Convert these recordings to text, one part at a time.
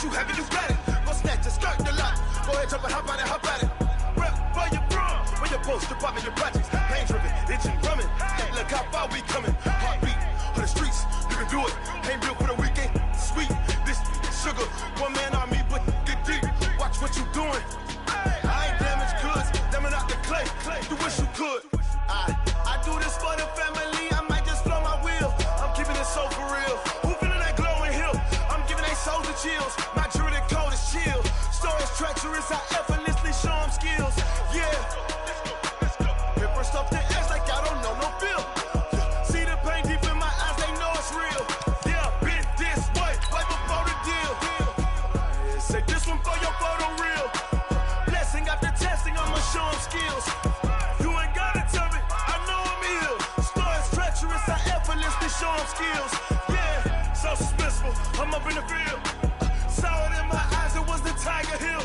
you have it, you got it. Go snatch it, skirt the lot. Go ahead, jump and hop on it, hop at it. Rep for your bro, for your post, your pop, and your projects. Pain driven, itching, drumming. Look how far we coming. Heartbeat for the streets, you can do it. Ain't built for the weekend. Sweet, this sugar, one man army, but get deep. Watch what you doing. I ain't damaged goods, damn out the clay. You wish you could. I do this for the family. I might just blow my wheel. I'm keeping it so for real. Who feeling that glowing hill? I'm giving they souls the chills. My jewelry code is chill. Stories treacherous, I effortlessly show them skills. Yeah. Paper stuff the edge like I don't know no feel. See the pain deep in my eyes, they know it's real. Yeah, been this way, right before the deal. Say this one for your photo real. Blessing after testing, I'ma show them skills. You ain't gotta tell me, I know I'm ill. Stories treacherous, I effortlessly show them skills. Yeah, so suspenseful, I'm up in the field. Saw it in my eyes, it was the Tiger Hill.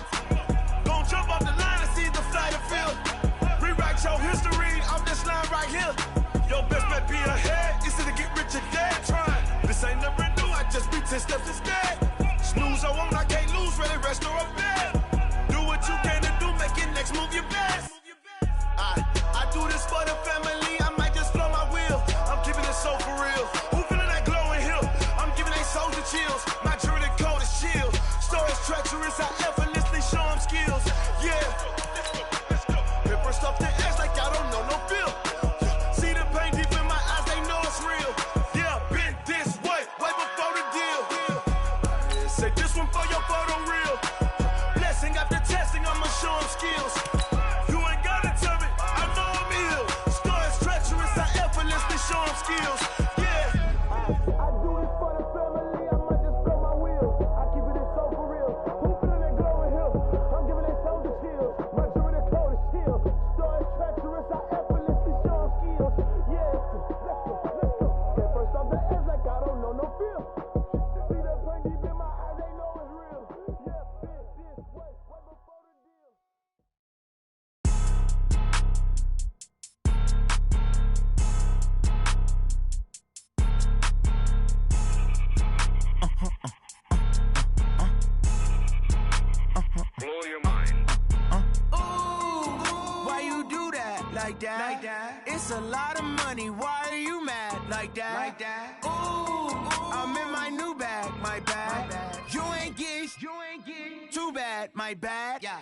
Gon' jump off the line and see the flight of field. Rewrite your history off this line right here. Your best bet be ahead, easy to get rich or dead. Trying, this ain't never new, I just be 10 steps instead. Snooze I won't, I can't lose, ready, rest or up bed. Do what you can to do, make it next move your best. I do this for the family, I might just blow my wheel. I'm keeping it so for real. Who feeling that glowing hill? I'm giving they souls the chills. My jewelry code is chill. Stories treacherous, I effortlessly show them skills. Yeah. Paper stuff the edge like I don't know no feel. See the pain deep in my eyes, they know it's real. Yeah, been this way, way before the deal. Say this one for your photo real. Blessing after testing, I'ma show them skills. You ain't gotta tell me, I know I'm ill. Stories treacherous, I effortlessly show them skills. Yeah. I do this for the family, I might just blow my wheel. I keep it so for real. Who feeling that glowing hill? I'm giving they souls the chills. My jewelry code is chill. Stories treacherous, I effortlessly show them skills. Yeah, let's go. Get first off the edge like I don't know no feel. See that pain deep in my eyes, they know it's real. Yeah, been this way, way before the deal. Blow your mind. Why you do that? Like that? It's a lot of money. Why are you mad? Like that? Ooh, I'm in my new bag. My bad. You ain't get. Too bad. My bad. Yeah.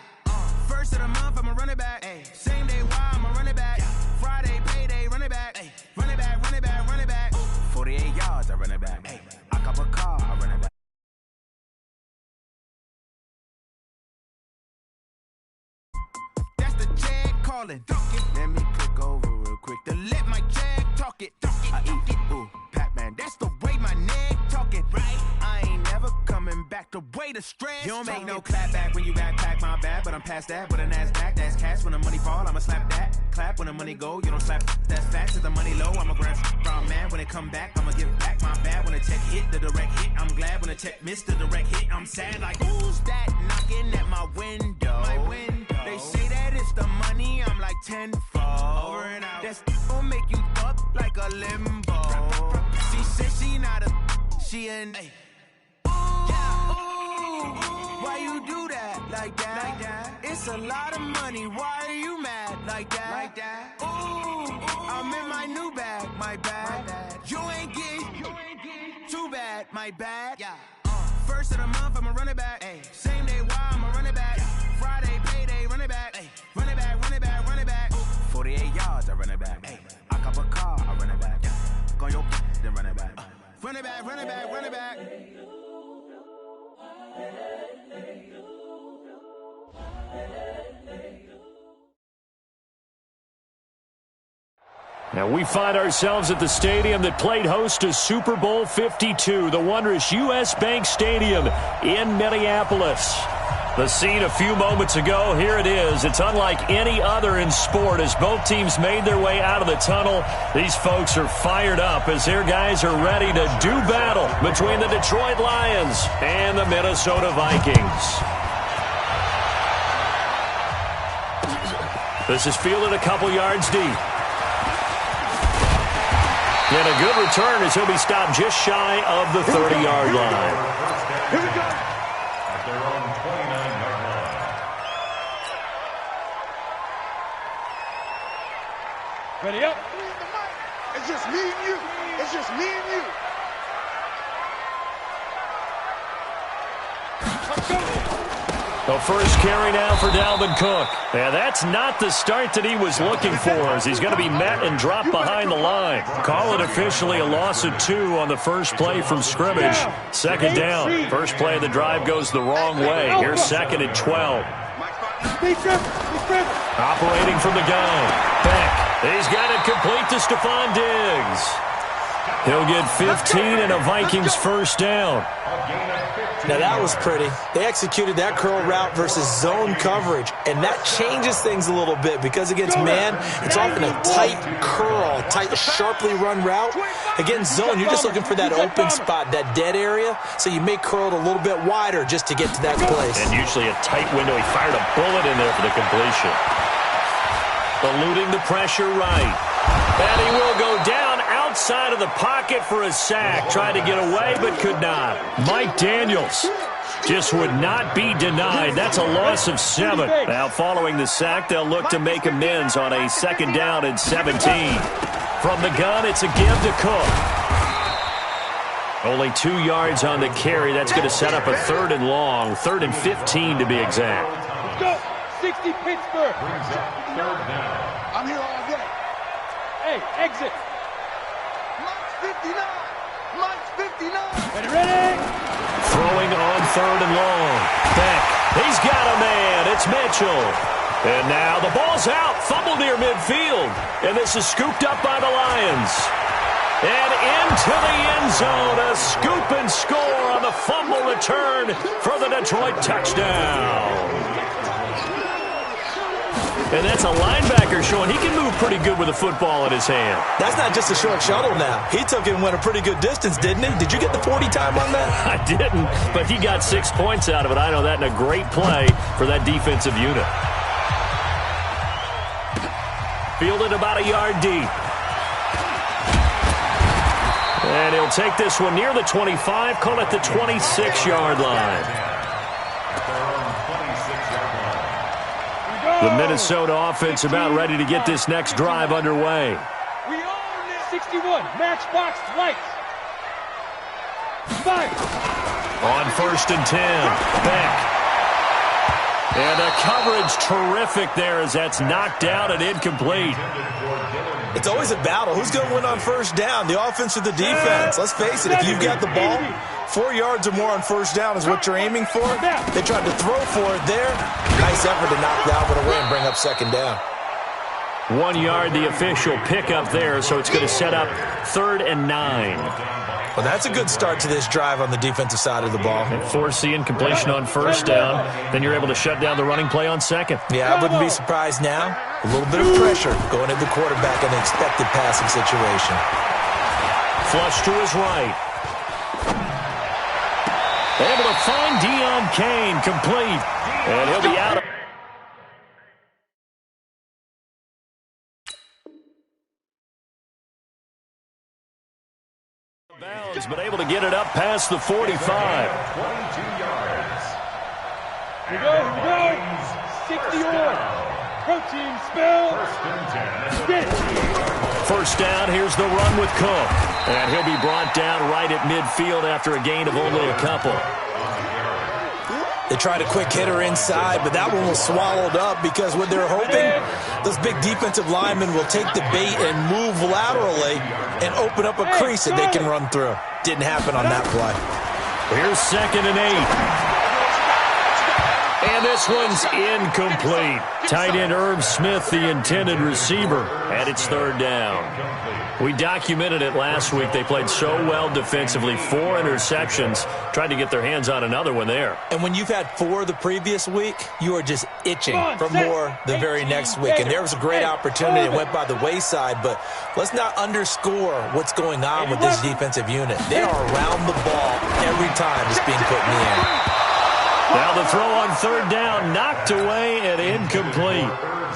First of the month, I'ma run it back. Ay. Same day, why I'ma run it back. Friday, payday, run it back. Ay. Run it back, run it back, run it back. 48 yards, I run it back. Ay. I cop a car, I run it back. That's the jag calling. Let me click over real quick to let my jag talk it. I eat it, ooh, Pac-Man. That's the way my neck talking. Right? I ain't never coming back the way the stress. You don't make no clap back when you backpack my bad, but I'm past that with a NASDAQ. That's cash when the money fall, I'ma slap that. Clap when the money go, you don't slap. That's fast to the money low. I'ma grab from man when it come back. I'ma give back my bad when the check hit the direct hit. I'm glad when the check missed the direct hit. I'm sad like who's that knocking at my window? They say that it's the money. I'm like tenfold. Over and out. That's gon' make you up like a limbo. She said she not a. She an. Why you do that? Like that? It's a lot of money. Why are you mad? Like that? Ooh, I'm in my new bag. My bad. You ain't get. Too bad. My bad. Yeah. First of the month, I'ma run it back. Ay. Same day, why I'ma run it back. Friday, payday, run it back. Ay. Run it back, run it back, run it back. 48 yards, I run it back. Ay. I cop a car, I run it back. Go your then run it back. Run it back, run it back, run it back. Now we find ourselves at the stadium that played host to Super Bowl 52, the wondrous U.S. Bank Stadium in Minneapolis. The scene a few moments ago, here it is. It's unlike any other in sport as both teams made their way out of the tunnel. These folks are fired up as their guys are ready to do battle between the Detroit Lions and the Minnesota Vikings. This is fielded a couple yards deep. And a good return as he'll be stopped just shy of the 30-yard line. Here we go. their own 29-yard line. Ready up. It's just me and you. It's just me and you. The first carry now for Dalvin Cook. Yeah, that's not the start that he was looking for, as he's going to be met and dropped behind the line. Call it officially a loss of 2 on the first play from scrimmage. Second down. First play of the drive goes the wrong way. Here's second and 12. Operating from the gun. Beck. He's got it complete to Stephon Diggs. He'll get 15 and a Vikings first down. Now that was pretty. They executed that curl route versus zone coverage, and that changes things a little bit because against man, it's often a tight curl, tight, sharply run route. Against zone, you're just looking for that open spot, that dead area, so you may curl it a little bit wider just to get to that place. And usually a tight window. He fired a bullet in there for the completion. Eluding the pressure right. And he will go down outside of the pocket for a sack. Tried to get away, but could not. Mike Daniels just would not be denied. That's a loss of 7. Now, following the sack, they'll look to make amends on a second down and 17. From the gun, it's a give to Cook. Only 2 yards on the carry. That's going to set up a 3rd and long, 3rd and 15 to be exact. Let's go. 60 Pittsburgh. I'm here all day. Hey, exit. Mike's 59. Mike's 59. Ready? Throwing on 3rd and long. Beck. He's got a man. It's Mitchell. And now the ball's out. Fumble near midfield. And this is scooped up by the Lions. And into the end zone. A scoop and score on the fumble return for the Detroit touchdown. And that's a linebacker showing he can move pretty good with a football in his hand. That's not just a short shuttle now. He took it and went a pretty good distance, didn't he? Did you get the 40 time on that? I didn't, but he got 6 points out of it. I know that in a great play for that defensive unit. Fielded about a yard deep. And he'll take this one near the 25, call it the 26-yard line. The Minnesota offense about ready to get this next drive underway. We own it. 61. Matchbox lights. 5. On 1st and 10. Beck. And a coverage terrific there as that's knocked down and incomplete. It's always a battle. Who's going to win on first down, the offense or the defense? Let's face it, if you've got the ball, 4 yards or more on first down is what you're aiming for. They tried to throw for it there. Nice effort to knock that one away and bring up second down. 1 yard, the official pickup there, so it's going to set up 3rd and 9. Well, that's a good start to this drive on the defensive side of the ball. And force the incompletion on first down. Then you're able to shut down the running play on second. Yeah, I wouldn't be surprised now. A little bit of pressure going at the quarterback in an expected passing situation. Flush to his right. Able to find Deion Kane, complete. And he'll be out. Bounds, but able to get it up past the 45. 22 yards. Here we go. 60 on. Protein spell. 1st and 10. First down, here's the run with Cook. And he'll be brought down right at midfield after a gain of only a couple. They tried a quick hitter inside, but that one was swallowed up because what they're hoping, those big defensive linemen will take the bait and move laterally and open up a crease that they can run through. Didn't happen on that play. Here's 2nd and 8. And this one's incomplete. Tight end Irv Smith, the intended receiver, and it's 3rd down. We documented it last week. They played so well defensively. 4 interceptions. Tried to get their hands on another one there. And when you've had 4 the previous week, you are just itching for more the very next week. And there was a great opportunity. It went by the wayside, but let's not underscore what's going on with this defensive unit. They are around the ball every time it's being put in the air. Now the throw on 3rd down, knocked away and incomplete.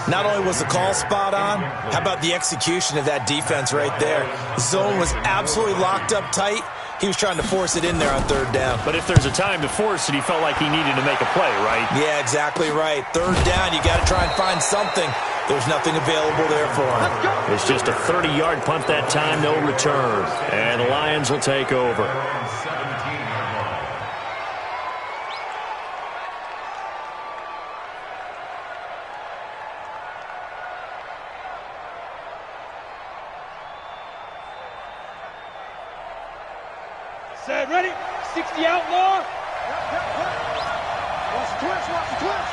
Not only was the call spot on, how about the execution of that defense right there? Zone was absolutely locked up tight. He was trying to force it in there on third down. But if there's a time to force it, he felt like he needed to make a play, right? Yeah, exactly right. Third down, you got to try and find something. There's nothing available there for him. It's just a 30-yard punt that time, no return. And the Lions will take over. Set, ready? 60 outlaw. Watch the twist, watch the twist.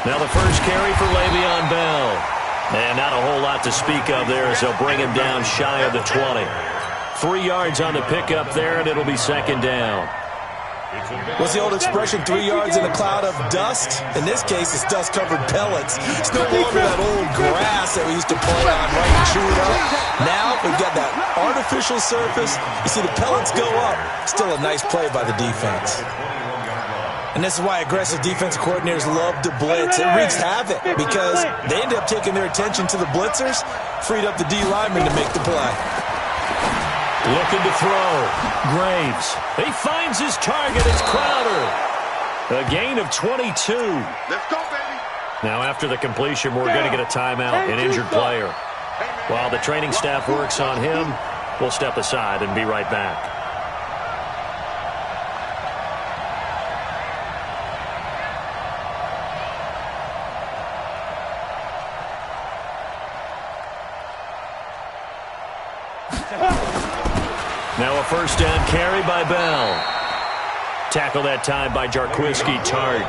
Now the first carry for Le'Veon Bell. And not a whole lot to speak of there as they'll bring him down shy of the 20. 3 yards on the pickup there, and it'll be second down. What's the old expression, 3 yards in a cloud of dust? In this case, it's dust-covered pellets. It's no longer that old grass that we used to play on, right, and chew it up. Now we've got that artificial surface. You see the pellets go up. Still a nice play by the defense. And this is why aggressive defensive coordinators love to blitz. It wreaks havoc because they end up taking their attention to the blitzers, freed up the D lineman to make the play. Looking to throw. Graves. He finds his target. It's Crowder. A gain of 22. Let's go, baby. Now after the completion, we're going to get a timeout, an injured player. While the training staff works on him, we'll step aside and be right back. Now a first down carry by Bell. Tackle that time by Jarquiski Tart.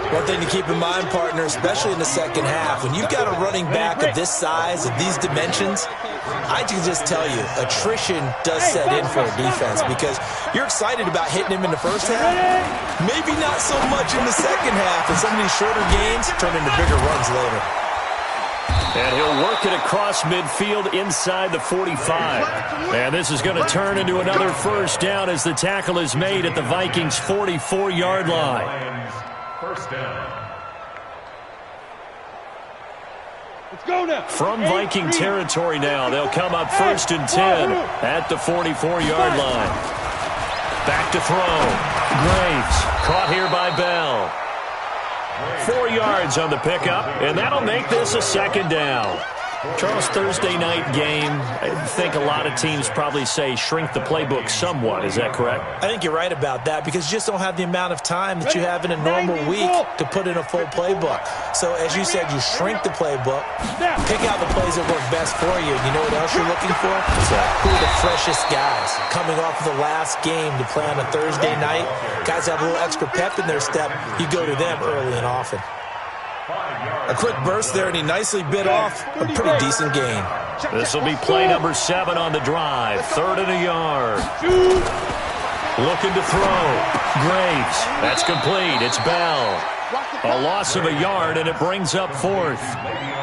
One thing to keep in mind, partner, especially in the second half, when you've got a running back of this size, of these dimensions, I can just tell you, attrition does set in for a defense because you're excited about hitting him in the first half. Maybe not so much in the second half, and some of these shorter gains turn into bigger runs later. And he'll work it across midfield inside the 45. And this is going to turn into another first down as the tackle is made at the Vikings' 44-yard line. First down. Let's go now. From Viking territory now, they'll come up first and 10 at the 44-yard line. Back to throw. Graves caught here by Bell. 4 yards on the pickup, and that'll make this a second down. Charles, Thursday night game, I think a lot of teams probably say shrink the playbook somewhat. Is that correct? I think you're right about that because you just don't have the amount of time that you have in a normal week to put in a full playbook. So as you said, you shrink the playbook, pick out the plays that work best for you. You know what else you're looking for? Who are the freshest guys coming off of the last game to play on a Thursday night? Guys have a little extra pep in their step. You go to them early and often. A quick burst there, and he nicely bit off a pretty decent gain. This will be play number 7 on the drive. 3rd and a yard. Looking to throw. Graves. That's complete. It's Bell. A loss of a yard, and it brings up 4th.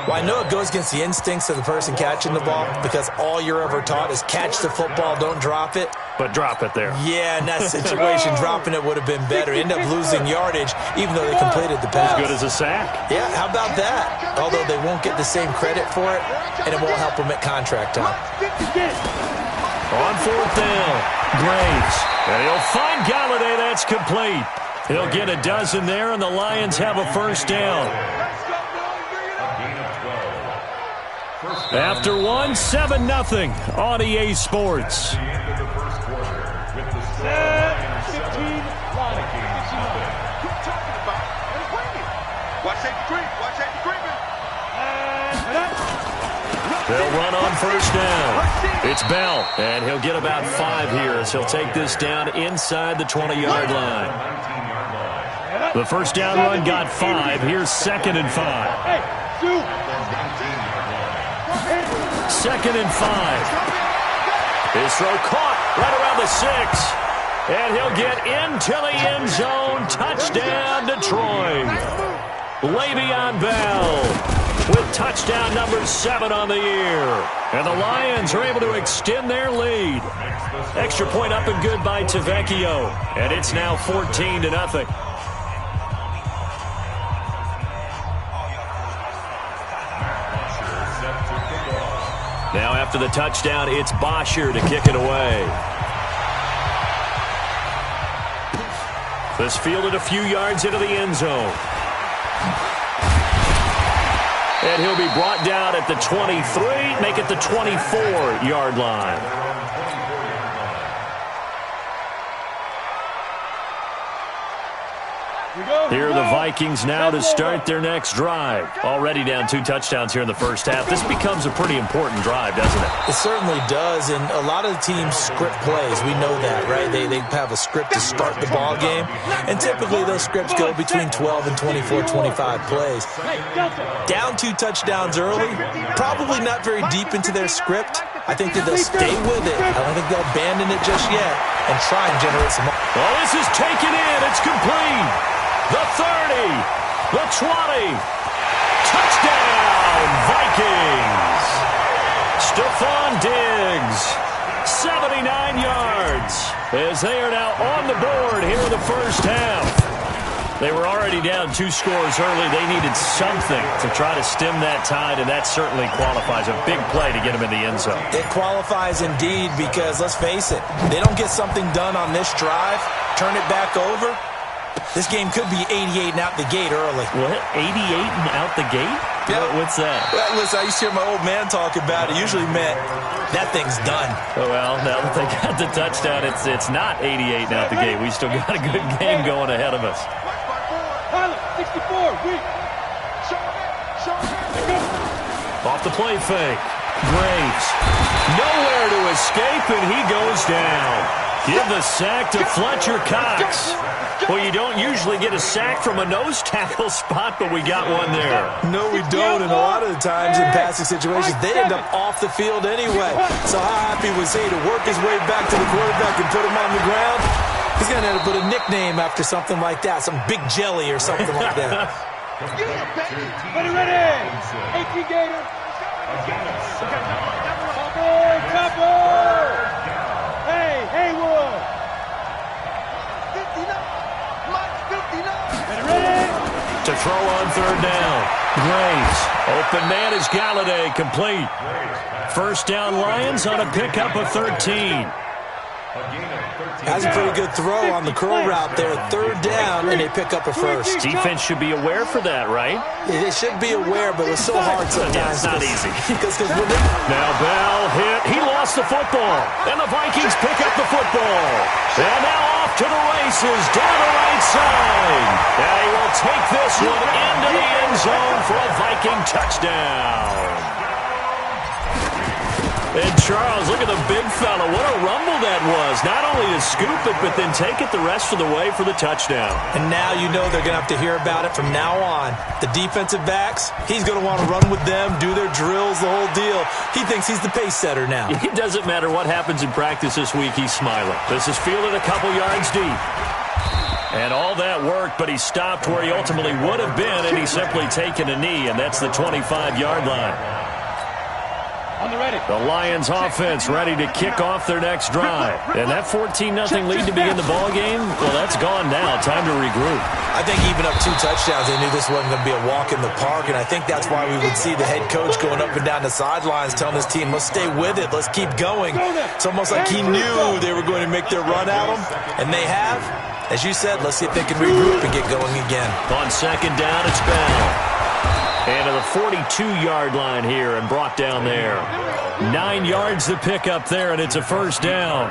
Well, I know it goes against the instincts of the person catching the ball because all you're ever taught is catch the football, don't drop it. But drop it there. Yeah, in that situation, dropping it would have been better. End up losing yardage, even though they completed the pass. As good as a sack. Yeah, how about that? Although they won't get the same credit for it, and it won't help them at contract time. On 4th down, Graves. And he'll find Galladay. That's complete. He'll get a dozen there, and the Lions have a first down. After 1, 7-0 on EA Sports. 15, Watch safety creep. Watch safety creeping. They'll run on first down. It's Bell, and he'll get about 5 here as he'll take this down inside the 20-yard line. The first down run got 5. Here's 2nd and 5. 2nd and 5. His throw caught right around the 6. And he'll get into the end zone. Touchdown, Detroit. Le'Veon Bell. with touchdown number 7 on the year. And the Lions are able to extend their lead. Extra point up and good by Tavecchio. And it's now 14-0. Now after the touchdown, it's Bosher to kick it away. This fielded a few yards into the end zone. And he'll be brought down at the 23, make it the 24-yard line. Here are the Vikings now to start their next drive. Already down 2 touchdowns here in the first half. This becomes a pretty important drive, doesn't it? It certainly does, and a lot of the teams script plays. We know that, right? They have a script to start the ball game, and typically those scripts go between 12 and 24, 25 plays. Down 2 touchdowns early, probably not very deep into their script. I think that they'll stay with it. I don't think they'll abandon it just yet and try and generate some more. Oh, this is taken in. It's complete. The 30, the 20, touchdown, Vikings. Stephon Diggs, 79 yards, as they are now on the board here in the first half. They were already down 2 scores early. They needed something to try to stem that tide, and that certainly qualifies. A big play to get them in the end zone. It qualifies indeed because, let's face it, they don't get something done on this drive, turn it back over. This game could be 88 and out the gate early. What? 88 and out the gate? Yeah. What's that? Well, listen, I used to hear my old man talk about it. Usually meant that thing's done. Oh, well, now that they got the touchdown, it's not 88 and out the gate. We still got a good game going ahead of us. 64, weak. Off the play fake. Graves. Nowhere to escape, and he goes down. Give the sack to Fletcher Cox. Well, you don't usually get a sack from a nose tackle spot, but we got one there. No, we don't, and a lot of the times in passing situations, they end up off the field anyway. So how happy was he to work his way back to the quarterback and put him on the ground? He's going to have to put a nickname after something like that, some Big Jelly or something like that. Ready. 18 Gator. Cover. Hey, Haywood. 59. Mike 59. Ready. To throw on third down. Graves. Open man is Galladay. Complete. First down Lions on a pickup of 13. Has a pretty good throw on the curl route there. Third down, and they pick up a first. Defense should be aware for that, right? Yeah, they should be aware, but it's so hard sometimes. Yeah, it's not easy. Now Bell hit. He lost the football. And the Vikings pick up the football. And now off to the races down the right side. And he will take this one into the end zone for a Viking touchdown. And Charles, look at the big fella. What a rumble that was. Not only to scoop it, but then take it the rest of the way for the touchdown. And now you know they're going to have to hear about it from now on. The defensive backs, he's going to want to run with them, do their drills, the whole deal. He thinks he's the pace setter now. It doesn't matter what happens in practice this week, he's smiling. This is fielded a couple yards deep. And all that worked, but he stopped where he ultimately would have been, and he's simply taken a knee, and that's the 25-yard line. The Lions offense ready to kick off their next drive. And that 14-0 lead to begin the ball game, well, that's gone now. Time to regroup. I think even up 2 touchdowns, they knew this wasn't going to be a walk in the park, and I think that's why we would see the head coach going up and down the sidelines telling his team, let's stay with it, let's keep going. It's almost like he knew they were going to make their run at him, and they have. As you said, let's see if they can regroup and get going again. On second down, it's Bell. And to the 42-yard line here and brought down there. 9 yards to pick up there, and it's a first down.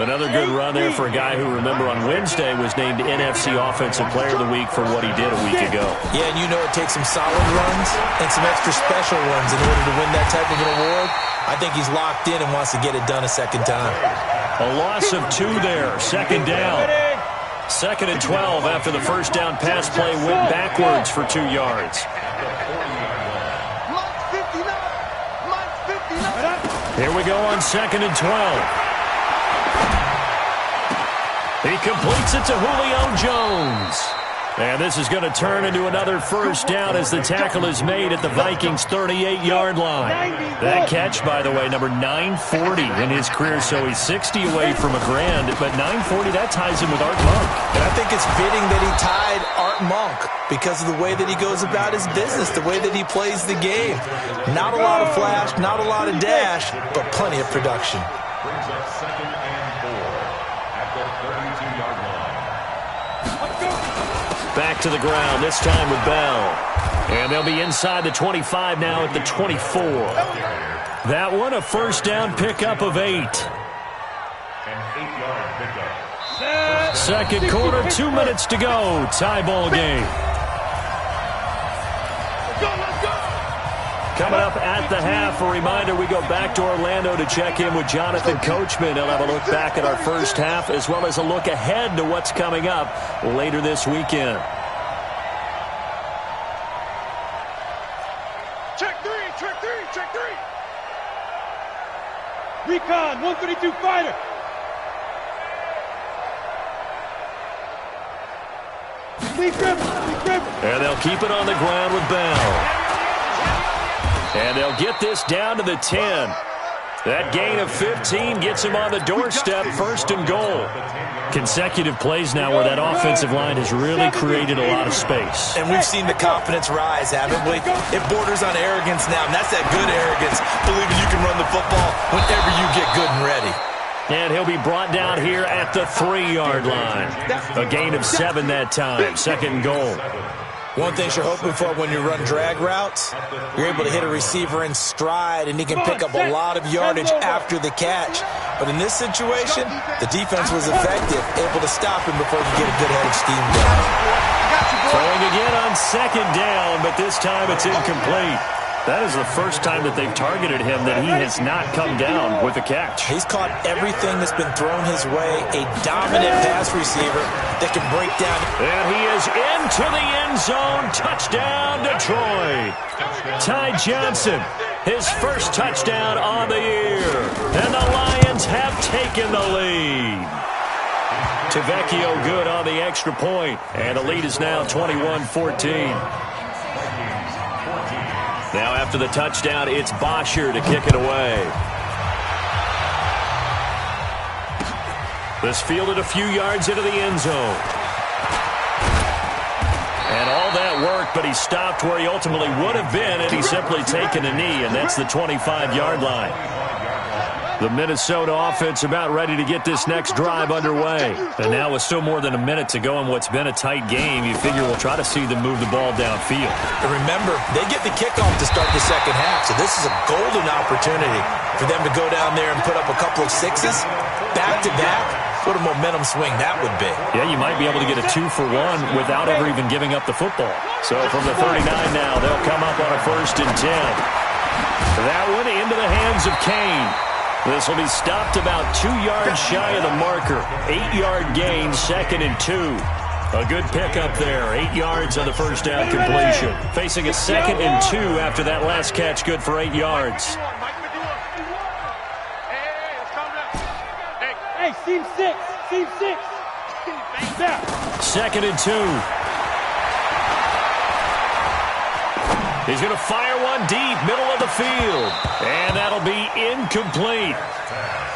Another good run there for a guy who, remember, on Wednesday was named NFC Offensive Player of the Week for what he did a week ago. Yeah, and you know it takes some solid runs and some extra special ones in order to win that type of an award. I think he's locked in and wants to get it done a second time. A loss of 2 there. Second down. Second and 12 after the first down pass play went backwards for 2 yards. Here we go on second and 12. He completes it to Julio Jones. And this is going to turn into another first down as the tackle is made at the Vikings' 38-yard line. That catch, by the way, number 940 in his career, so he's 60 away from a grand, but 940, that ties him with Art Monk. And I think it's fitting that he tied Art Monk because of the way that he goes about his business, the way that he plays the game. Not a lot of flash, not a lot of dash, but plenty of production. Brings up 2nd and 4 at the 32-yard line. Back to the ground, this time with Bell. And they'll be inside the 25 now at the 24. That one, a first down pickup of 8. An 8-yard pickup. Second quarter, 2 minutes to go. Tie ball game. Coming up at the half, a reminder, we go back to Orlando to check in with Jonathan Coachman. He'll have a look back at our first half as well as a look ahead to what's coming up later this weekend. Check three. Recon, 132 fighter. Lead grip. And they'll keep it on the ground with Bell. And they'll get this down to the 10. That gain of 15 gets him on the doorstep, first and goal. Consecutive plays now where that offensive line has really created a lot of space. And we've seen the confidence rise, haven't we? It borders on arrogance now, and that's that good arrogance, believing you can run the football whenever you get good and ready. And he'll be brought down here at the 3-yard line. A gain of 7 that time, second and goal. One thing you're hoping for when you run drag routes, you're able to hit a receiver in stride, and he can pick up a lot of yardage after the catch. But in this situation, the defense was effective, able to stop him before he could get a good head of steam down. Throwing again on second down, but this time it's incomplete. That is the first time that they've targeted him that he has not come down with a catch. He's caught everything that's been thrown his way, a dominant pass receiver that can break down. And he is into the end zone. Touchdown, Detroit. Ty Johnson, his first touchdown on the year. And the Lions have taken the lead. Tavecchio good on the extra point, and the lead is now 21-14. Now after the touchdown, it's Bosher to kick it away. This fielded a few yards into the end zone. And all that worked, but he stopped where he ultimately would have been had he simply taken a knee, and that's the 25-yard line. The Minnesota offense about ready to get this next drive underway. And now with still more than a minute to go in what's been a tight game, you figure we'll try to see them move the ball downfield. And remember, they get the kickoff to start the second half, so this is a golden opportunity for them to go down there and put up a couple of sixes back-to-back. What a momentum swing that would be. Yeah, you might be able to get a 2-for-1 without ever even giving up the football. So from the 39 now, they'll come up on a 1st and 10. That one into the hands of Kane. This will be stopped about 2 yards shy of the marker. 8-yard gain, 2nd and 2. A good pickup there. 8 yards on the first down completion. Facing a 2nd and 2 after that last catch, good for 8 yards. Hey, seam 6. 2nd and 2. He's going to fire one deep, middle of the field. And that'll be incomplete.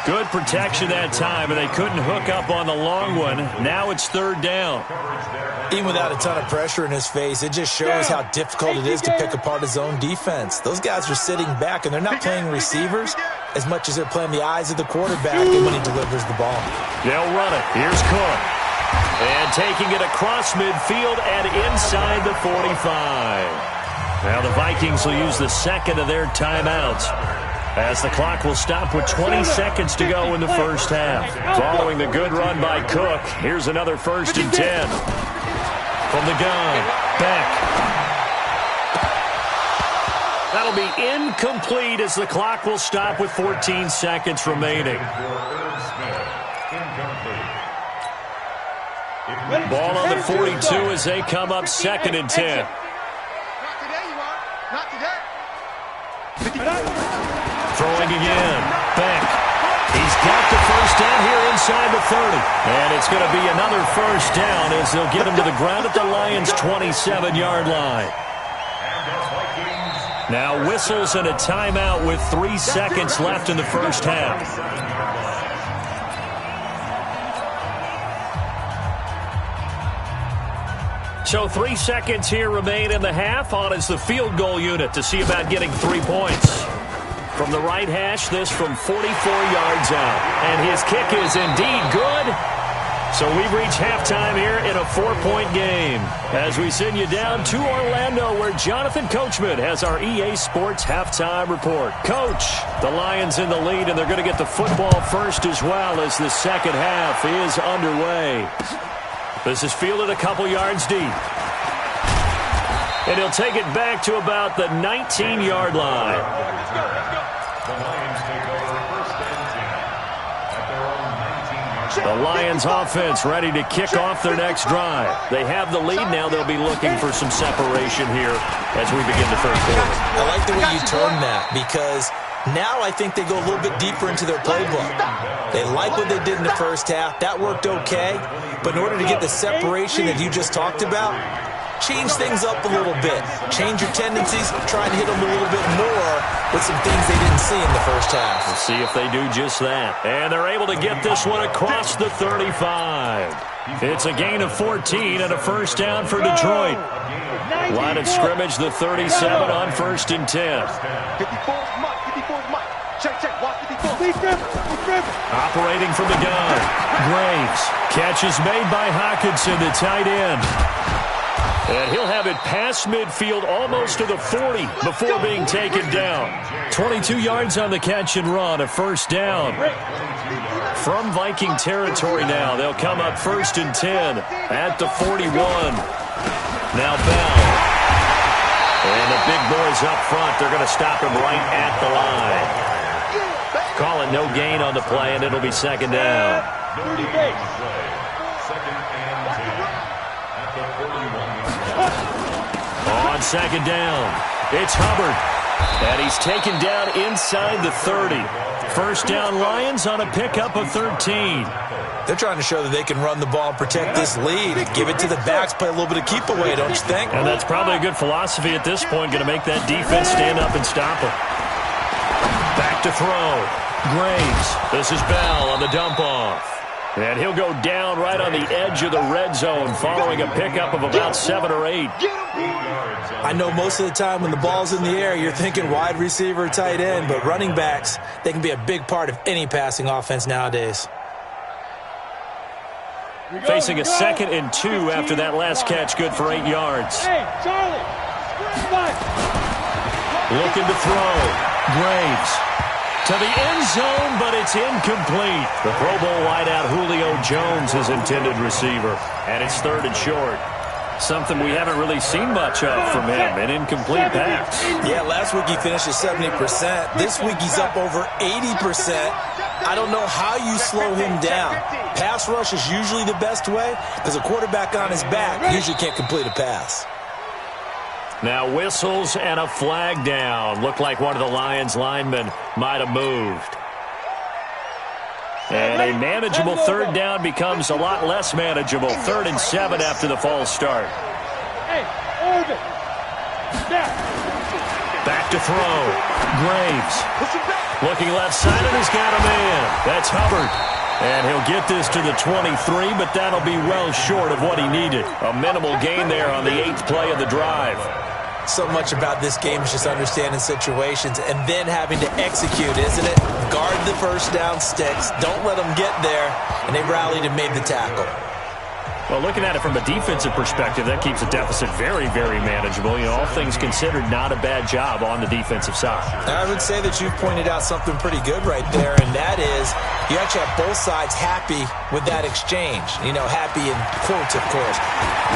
Good protection that time, and they couldn't hook up on the long one. Now it's 3rd down. Even without a ton of pressure in his face, it just shows how difficult it is to pick apart his own defense. Those guys are sitting back, and they're not playing receivers as much as they're playing the eyes of the quarterback and when he delivers the ball. They'll run it. Here's Cook. And taking it across midfield and inside the 45. Now the Vikings will use the second of their timeouts as the clock will stop with 20 seconds to go in the first half. Following the good run by Cook, here's another 1st and 10. From the gun, Beck. That'll be incomplete as the clock will stop with 14 seconds remaining. Ball on the 42 as they come up 2nd and 10. Throwing again. Beck. He's got the first down here inside the 30. And it's going to be another first down as they'll get him to the ground at the Lions' 27-yard line. Now whistles and a timeout with 3 seconds left in the first half. So 3 seconds here remain in the half. On is the field goal unit to see about getting 3 points. From the right hash, this from 44 yards out. And his kick is indeed good. So we've reached halftime here in a 4-point game. As we send you down to Orlando, where Jonathan Coachman has our EA Sports halftime report. Coach, the Lions in the lead, and they're going to get the football first as well as the second half is underway. This is fielded a couple yards deep. And he'll take it back to about the 19-yard line. The Lions take over first and 10 at their own 19-yard line. The Lions offense ready to kick off their next drive. They have the lead now. They'll be looking for some separation here as we begin the third quarter. I like the way you turn that, because now I think they go a little bit deeper into their playbook. They like what they did in the first half. That worked okay. But in order to get the separation that you just talked about, change things up a little bit. Change your tendencies. Try and hit them a little bit more with some things they didn't see in the first half. We'll see if they do just that. And they're able to get this one across the 35. It's a gain of 14 and a first down for Detroit. Line of scrimmage, the 37 on 1st and 10. 54's Mike. 54's Mike. Check. Watch 54. Operating from the gun. Graves. Catch is made by Hawkinson, the tight end. And he'll have it past midfield almost to the 40 before being taken down. 22 yards on the catch and run, a first down. From Viking territory now, they'll come up 1st and 10 at the 41. Now Bell. And the big boys up front, they're going to stop him right at the line. Call it no gain on the play, and it'll be second down. Second and 10 at the 41. On second down, it's Hubbard. And he's taken down inside the 30. First down Lions on a pickup of 13. They're trying to show that they can run the ball and protect this lead. Give it to the backs, play a little bit of keep away, don't you think? And that's probably a good philosophy at this point, going to make that defense stand up and stop him. Back to throw. Graves. This is Bell on the dump off. And he'll go down right on the edge of the red zone following a pickup of about 7 or 8. I know most of the time when the ball's in the air, you're thinking wide receiver, tight end, but running backs, they can be a big part of any passing offense nowadays. Facing a 2nd and 2 after that last catch, good for 8 yards. Hey, Charlie. Looking to throw. Graves. To the end zone, but it's incomplete. The Pro Bowl wideout Julio Jones is intended receiver. And it's 3rd and short. Something we haven't really seen much of from him, an incomplete pass. Yeah, last week he finished at 70%. This week he's up over 80%. I don't know how you slow him down. Pass rush is usually the best way, because a quarterback on his back usually can't complete a pass. Now whistles and a flag down. Looked like one of the Lions linemen might have moved. And a manageable 3rd down becomes a lot less manageable. 3rd and 7 after the false start. Hey, Orbit. Back to throw. Graves. Looking left side, and he's got a man. That's Hubbard. And he'll get this to the 23, but that'll be well short of what he needed. A minimal gain there on the 8th play of the drive. So much about this game is just understanding situations and then having to execute, isn't it? Guard the first down sticks. Don't let them get there. And they rallied and made the tackle. Well, looking at it from a defensive perspective, that keeps the deficit very, very manageable. You know, all things considered, not a bad job on the defensive side. I would say that you've pointed out something pretty good right there, and that is you actually have both sides happy with that exchange. You know, happy in quotes, of course.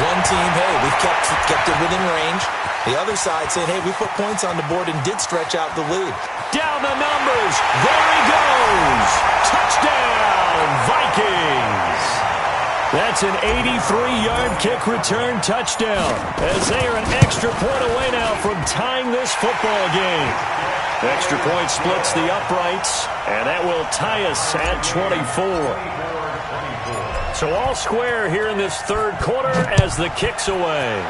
One team, hey, we've kept it within range. The other side saying, hey, we put points on the board and did stretch out the lead. Down the numbers. There he goes. Touchdown, Vikings. That's an 83-yard kick return touchdown, as they are an extra point away now from tying this football game. Extra point splits the uprights, and that will tie us at 24. So all square here in this third quarter as the kick's away.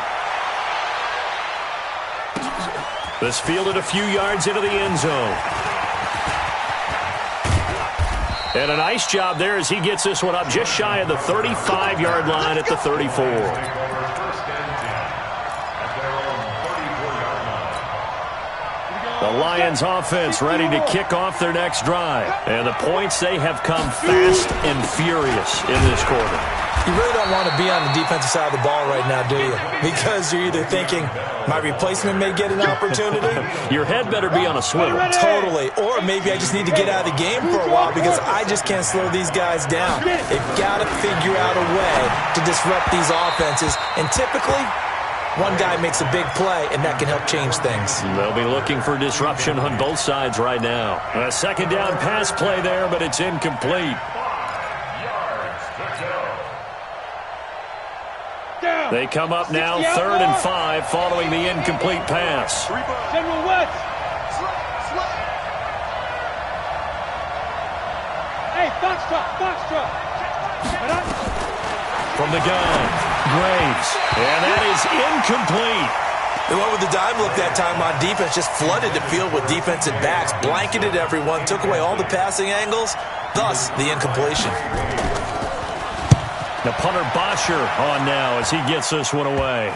This fielded a few yards into the end zone. And a nice job there as he gets this one up just shy of the 35-yard line at the 34. The Lions offense ready to kick off their next drive. And the points, they have come fast and furious in this quarter. You really don't want to be on the defensive side of the ball right now, do you? Because you're either thinking, my replacement may get an opportunity. Your head better be on a swivel. Totally. Or maybe I just need to get out of the game for a while because I just can't slow these guys down. They've got to figure out a way to disrupt these offenses. And typically, one guy makes a big play, and that can help change things. They'll be looking for disruption on both sides right now. A second down pass play there, but it's incomplete. They come up now, 3rd and 5, following the incomplete pass. General West. Hey, Foxtrot. From the gun, Graves. And that is incomplete. They went with the dime look that time on defense, just flooded the field with defensive backs, blanketed everyone, took away all the passing angles, thus the incompletion. The punter Bosher on now as he gets this one away.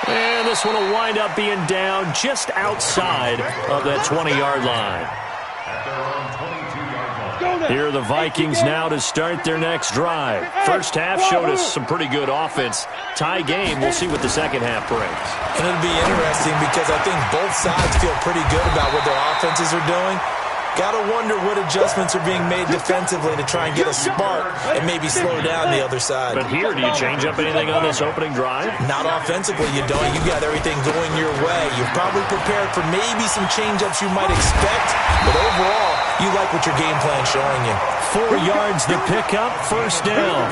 And this one will wind up being down just outside of that 20-yard line. Here are the Vikings now to start their next drive. First half showed us some pretty good offense. Tie game, we'll see what the second half brings. And it'll be interesting because I think both sides feel pretty good about what their offenses are doing. Got to wonder what adjustments are being made defensively to try and get a spark and maybe slow down the other side. But here, do you change up anything on this opening drive? Not offensively, you don't. You got everything going your way. You've probably prepared for maybe some change-ups you might expect, but overall, you like what your game plan's showing you. 4 yards to pick up, first down.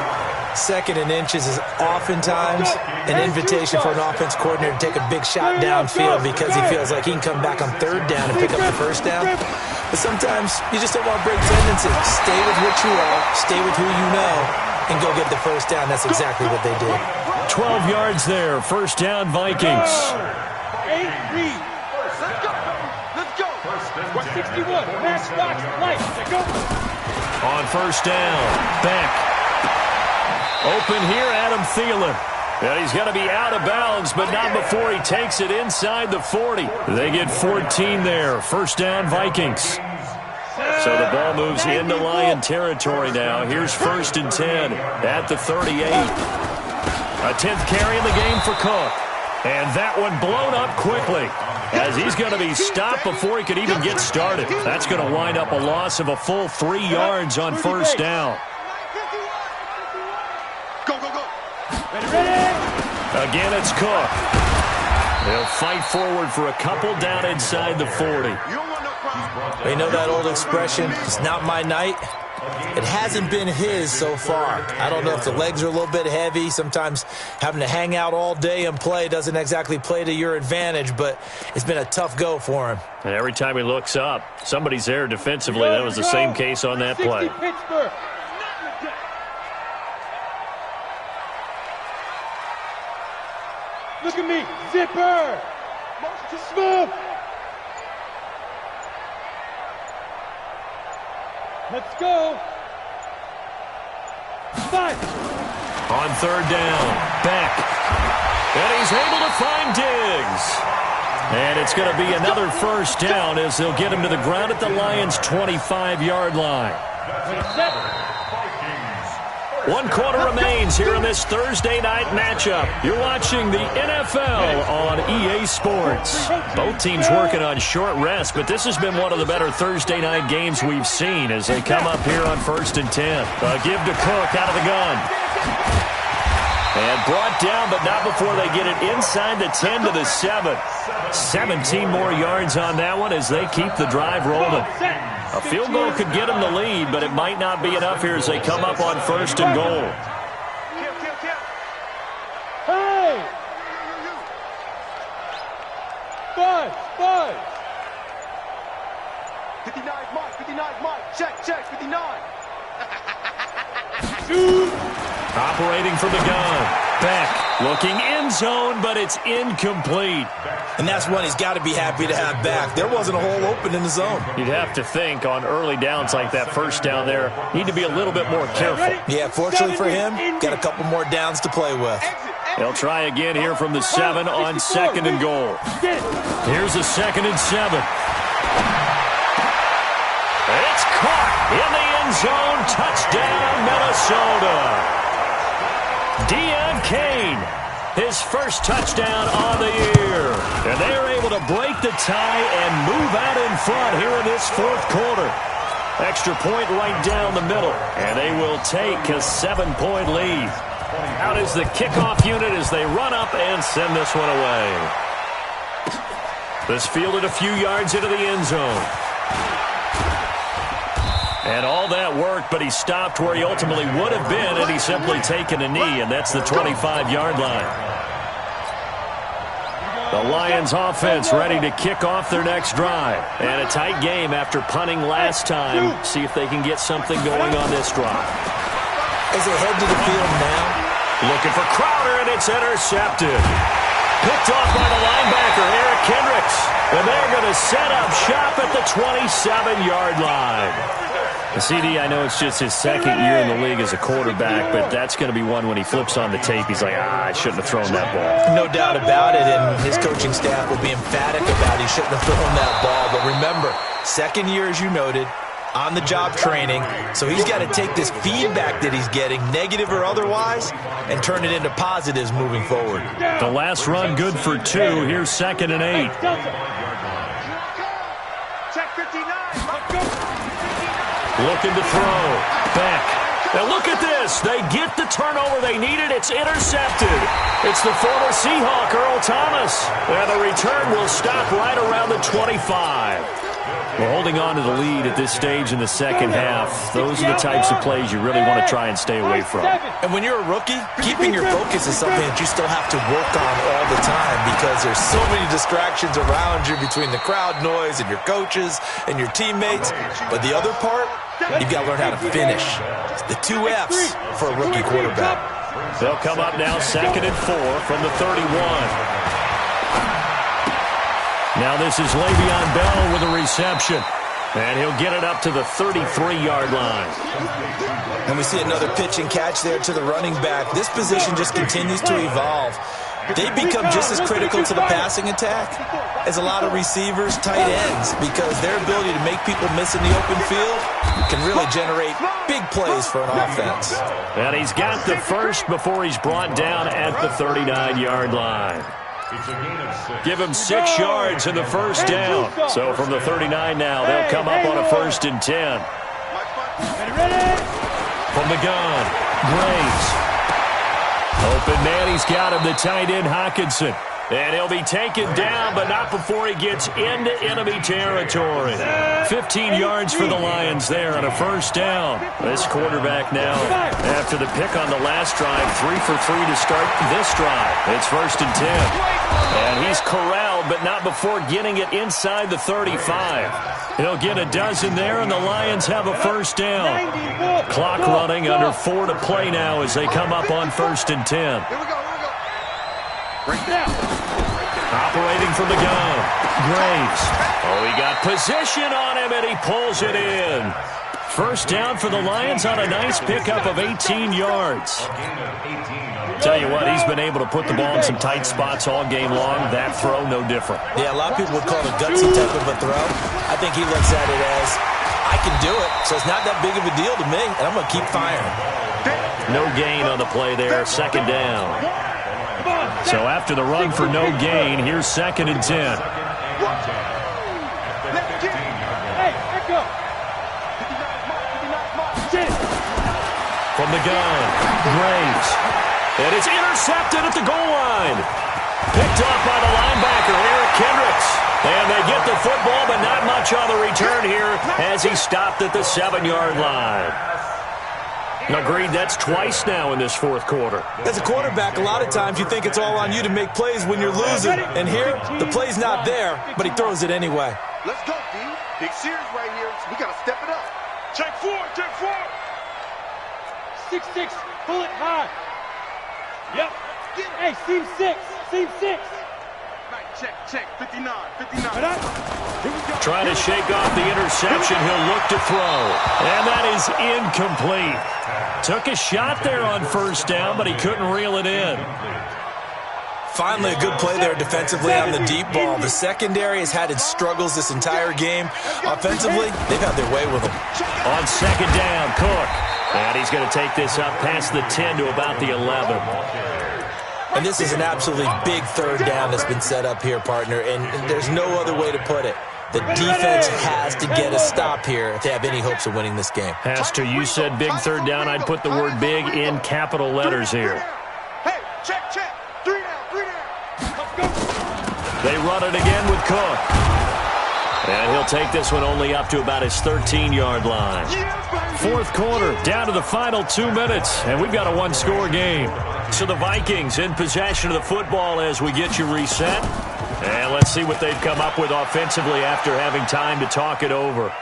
2nd and inches is oftentimes an invitation for an offense coordinator to take a big shot downfield because he feels like he can come back on 3rd down and pick up the first down. But sometimes you just don't want to break tendencies. Stay with what you are, stay with who you know, and go get the first down. That's exactly what they did. 12 yards there, first down Vikings. 8-3. Let's go. 61. Match box light. Go. On first down, Beck. Open here, Adam Thielen. And he's going to be out of bounds, but not before he takes it inside the 40. They get 14 there. First down, Vikings. So the ball moves into Lion territory now. Here's 1st and 10 at the 38. A 10th carry in the game for Cook. And that one blown up quickly as he's going to be stopped before he could even get started. That's going to wind up a loss of a full 3 yards on first down. Again, it's Cook. They'll fight forward for a couple down inside the 40. You know that old expression, it's not my night? It hasn't been his so far. I don't know if the legs are a little bit heavy. Sometimes having to hang out all day and play doesn't exactly play to your advantage, but it's been a tough go for him. And every time he looks up, somebody's there defensively. That was the same case on that play. Pittsburgh. Look at me. Zipper. Smooth. Let's go. 5. On 3rd down, Beck. And he's able to find Diggs. And it's going to be another first down as they'll get him to the ground at the Lions' 25-yard line. 1 quarter remains here in this Thursday night matchup. You're watching the NFL on EA Sports. Both teams working on short rest, but this has been one of the better Thursday night games we've seen as they come up here on 1st and 10. A give to Cook out of the gun. And brought down, but not before they get it inside the 10 to the 7. 17 more yards on that one as they keep the drive rolling. A field goal could get them the lead, but it might not be enough here as they come up on 1st and goal. Hey! 5. Operating from the gun. Beck looking end zone, but it's incomplete. And that's one he's got to be happy to have back. There wasn't a hole open in the zone. You'd have to think on early downs like that first down there, need to be a little bit more careful. Yeah, fortunately for him, got a couple more downs to play with. They'll try again here from the 7 on 2nd and goal. Here's a 2nd and 7. It's caught in the end zone. Touchdown, Minnesota. Deon Cain, his first touchdown on the year. And they are able to break the tie and move out in front here in this fourth quarter. Extra point right down the middle. And they will take a 7-point lead. Out is the kickoff unit as they run up and send this one away. This fielded a few yards into the end zone. And all that worked, but he stopped where he ultimately would have been had he simply taken a knee, and that's the 25-yard line. The Lions offense ready to kick off their next drive. And a tight game after punting last time. See if they can get something going on this drive. As they head to the field now. Looking for Crowder, and it's intercepted. Picked off by the linebacker, Eric Kendricks. And they're going to set up shop at the 27-yard line. CD, I know it's just his second year in the league as a quarterback, but that's going to be one when he flips on the tape. He's like, I shouldn't have thrown that ball. No doubt about it, and his coaching staff will be emphatic about he shouldn't have thrown that ball. But remember, second year, as you noted, on-the-job training, so he's got to take this feedback that he's getting, negative or otherwise, and turn it into positives moving forward. The last run good for 2. Here's 2nd and 8. Check 59. Looking to throw. Beck. Now look at this. They get the turnover they needed. It's intercepted. It's the former Seahawk, Earl Thomas. And the return will stop right around the 25. We're holding on to the lead at this stage in the second half. Those are the types of plays you really want to try and stay away from. And when you're a rookie, keeping your focus is something that you still have to work on all the time because there's so many distractions around you between the crowd noise and your coaches and your teammates. But the other part, you've got to learn how to finish. The 2 F's for a rookie quarterback. They'll come up now 2nd and 4 from the 31. Now this is Le'Veon Bell with a reception. And he'll get it up to the 33-yard line. And we see another pitch and catch there to the running back. This position just continues to evolve. They become just as critical to the passing attack as a lot of receivers, tight ends, because their ability to make people miss in the open field can really generate big plays for an offense. And he's got the first before he's brought down at the 39-yard line. Give him 6 yards in the first down. So from the 39 now, they'll come up on a 1st and 10. From the gun, Graves. Open man, he's got him, the tight end Hockenson. And he'll be taken down, but not before he gets into enemy territory. 15 yards for the Lions there on a 1st down. This quarterback now, after the pick on the last drive, 3 for 3 to start this drive. It's 1st and 10. And he's corralled, but not before getting it inside the 35. He'll get a dozen there, and the Lions have a 1st down. Clock running, under 4 to play now as they come up on 1st and 10. Right now. Operating from the gun, Graves. Oh, he got position on him, and he pulls it in. 1st down for the Lions on a nice pickup of 18 yards. Tell you what, he's been able to put the ball in some tight spots all game long. That throw, no different. Yeah, a lot of people would call it a gutsy type of a throw. I think he looks at it as, I can do it, so it's not that big of a deal to me, and I'm going to keep firing. No gain on the play there, 2nd down. So after the run for no gain, here's 2nd and 10. From the gun, Graves. And it's intercepted at the goal line. Picked up by the linebacker, Eric Kendricks. And they get the football, but not much on the return here as he stopped at the 7-yard line. Agreed, that's twice now in this 4th quarter. As a quarterback, a lot of times you think it's all on you to make plays when you're losing. And here, the play's not there, but he throws it anyway. Let's go, D. Big series right here. We got to step it up. Check 4, check 4. 6-6, pull it high. Yep. Hey, seam 6. Seam 6. Check, 59. Trying to shake off the interception. He'll look to throw. And that is incomplete. Took a shot there on first down, but he couldn't reel it in. Finally, a good play there defensively on the deep ball. The secondary has had its struggles this entire game. Offensively, they've had their way with them. On second down, Cook. And he's going to take this up past the 10 to about the 11. And this is an absolutely big third down that's been set up here, partner, and there's no other way to put it. The defense has to get a stop here if they have any hopes of winning this game. Pastor, you said big third down. I'd put the word big in capital letters here. Hey, check. 3 down. Let's go. They run it again with Cook. And he'll take this one only up to about his 13-yard line. Fourth quarter, down to the final 2 minutes, and we've got a one-score game. So the Vikings in possession of the football as we get you reset. And let's see what they've come up with offensively after having time to talk it over.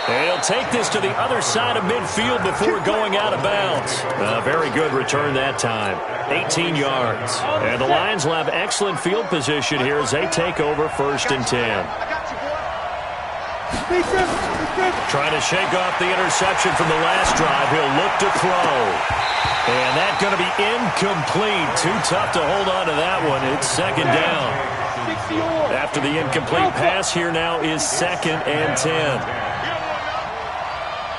He'll take this to the other side of midfield before going out of bounds. A very good return that time. 18 yards. And the Lions will have excellent field position here as they take over 1st and 10. Trying to shake off the interception from the last drive. He'll look to throw. And that's going to be incomplete. Too tough to hold on to that one. It's second down. After the incomplete pass, here now is 2nd and 10.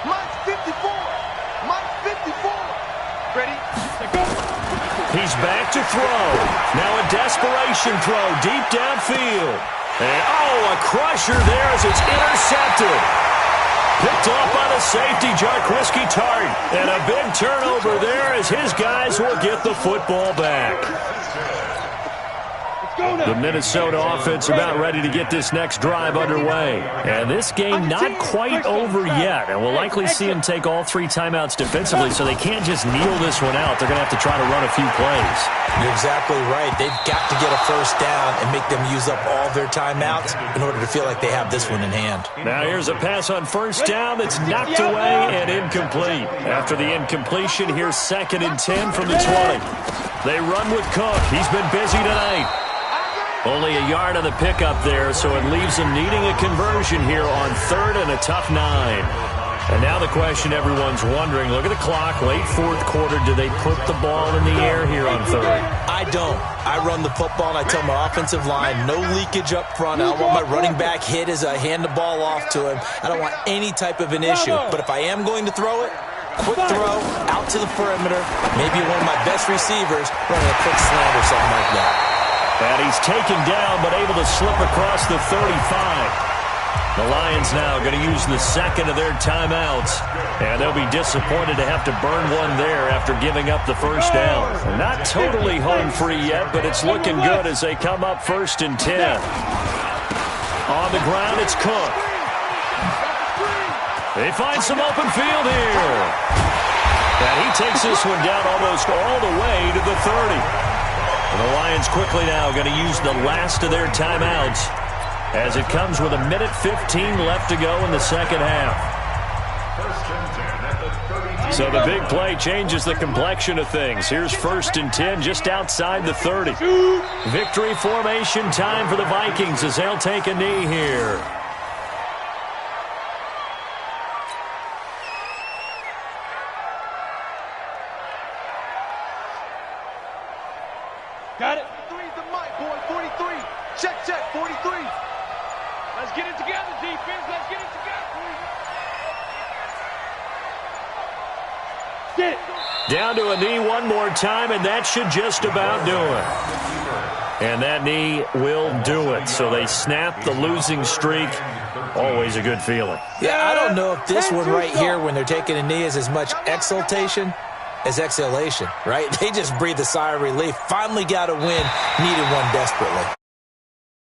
Mike's 54. Ready? He's back to throw. Now a desperation throw deep downfield. And, a crusher there as it's intercepted. Picked off by the safety, Jarquiski Tart. And a big turnover there as his guys will get the football back. The Minnesota offense about ready to get this next drive underway. And this game not quite over yet. And we'll likely see them take all 3 timeouts defensively, so they can't just kneel this one out. They're going to have to try to run a few plays. You're exactly right. They've got to get a first down and make them use up all their timeouts in order to feel like they have this one in hand. Now here's a pass on first down that's knocked away and incomplete. After the incompletion, here's 2nd and 10 from the 20. They run with Cook. He's been busy tonight. Only a yard on the pickup there, so it leaves them needing a conversion here on 3rd and a tough 9. And now the question everyone's wondering, look at the clock, late 4th quarter, do they put the ball in the air here on 3rd? I don't. I run the football and I tell my offensive line, no leakage up front. I don't want my running back hit as I hand the ball off to him. I don't want any type of an issue. But if I am going to throw it, quick throw, out to the perimeter, maybe one of my best receivers running a quick slant or something like that. And he's taken down, but able to slip across the 35. The Lions now going to use the 2nd of their timeouts. And they'll be disappointed to have to burn one there after giving up the first down. Not totally home free yet, but it's looking good as they come up 1st and 10. On the ground, it's Cook. They find some open field here. And he takes this one down almost all the way to the 30. And the Lions quickly now going to use the last of their timeouts as it comes with 1:15 left to go in the second half. So the big play changes the complexion of things. Here's 1st and 10 just outside the 30. Victory formation time for the Vikings as they'll take a knee here. Got it. 3's the mic, boy. 43. Check, 43. Let's get it together, defense. Let's get it together. Get it. Down to a knee one more time, and that should just about do it. And that knee will do it. So they snap the losing streak. Always a good feeling. Yeah, I don't know if this one right here, when they're taking a knee, is as much exultation as exhalation, right? They just breathe a sigh of relief. Finally got a win. Needed one desperately.